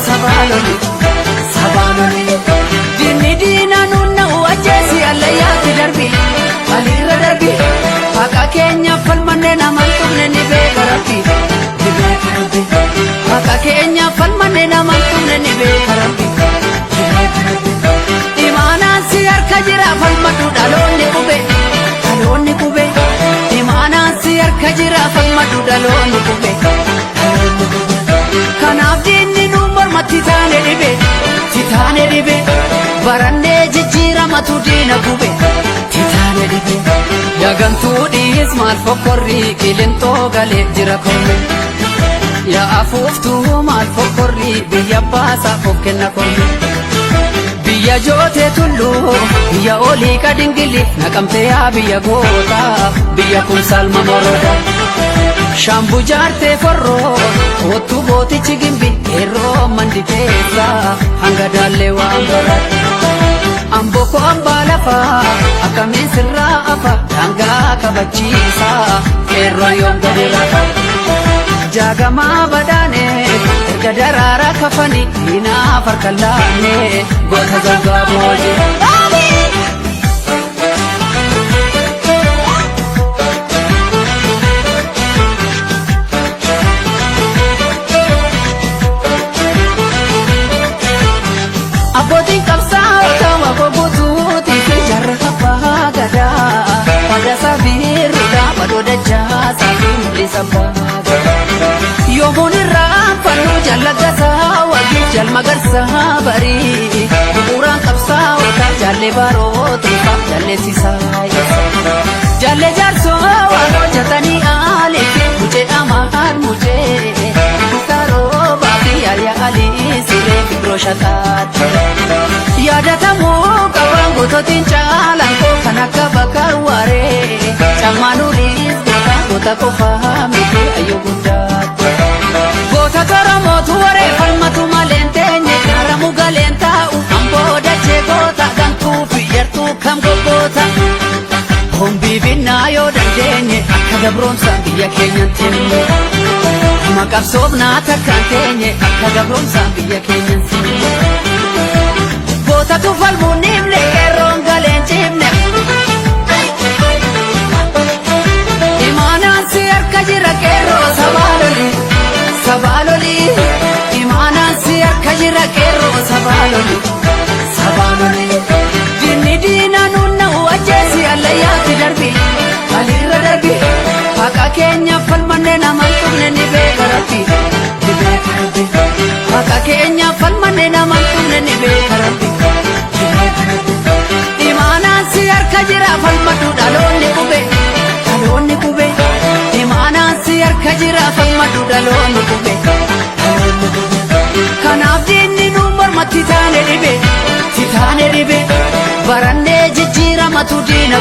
sabaloli sabaloli dinni diina nunna wajjesi allayyaatti darbi alirra darbi haqa keenya falmanne naman tumne ni beeka rabbi haqa keenya falmanne naman tumne ni beeka rabbi imaanaan si harka jira falmadhu dhaloonni qube imaanaan si harka jira falmadhu dhaloonni qube kanaaf diinni nu mormatti taane dhibe barannee jijjiiramatu diina gube taane dhibe yagantuu dhiis maal fokkorri qilintoo galee jira korme yaa afuuftuu maal fokkorri biyya baasaaf of kenna korme biyya jootee tulluu biyya olii kadingiliif naqamtee yaa biyya goota biyya kun salma moroda shambu jaartee forroo ottu bootichi gimbi yeroo mandi teessa hanga daallee waan barat amboko ambaa lafa akkamiin sirraa afa dhangaa kabachiisa yeroo yoom gadi rafa jaagamaa badaane erga daraara kafani diinaaf harka laanne goota zargaa booje abbootiin qabsaa'ota waboo guutuutii fi jarra abbaa gadaa fadasaa biirudha badoo dachaasaa fi mul'isa baagaa yoomuun irraa fannoo jallagasaa wagii jalmagarsaa barii bu'uuraan qabsaa'ota jaallee barootuufa jalleessisaa jaallee jaarsoo waan hojjetanii aaliifi mucee amaan mucee saaroo baafii yaaliyaa alii siree fi broshataatti yaadatamuu qabaan goototiin caalaan koo kan akka bakka waaree camaanuulis goota qofaa miti ayyoo guddaatti goota toromootu waree falmatu maleen teenye gaaramu galeen taa'u amboo dachee goota gantuu fi yartuu kam goggoota hombii binnaa yoo dandeenye akka gabroomsaan biyya keenyan teenye maqabsoofnaa takkaan teenye akka gabroomsaan biyya keenyan teenye goota tufalmuun nimne qeerroon galeen cimne imaanaan si harka jira qeerroo sabaloli imaanaan si harka jira qeerroo sabaloli dinni diina nunna wajjeesi allayyaatti darbi alirra darbi haqa keenya falmanne naman tumne ni beeka rabbi haqa keenya falmanne naman tumne ni beeka rabbi imaanaan si harka jira falmadhu dhaloonni qube imaanaan si harka jira falmadhu dhaloonni qube kanaaf diinni nu mormatti taane dhibe barannee jijjiiramatu diina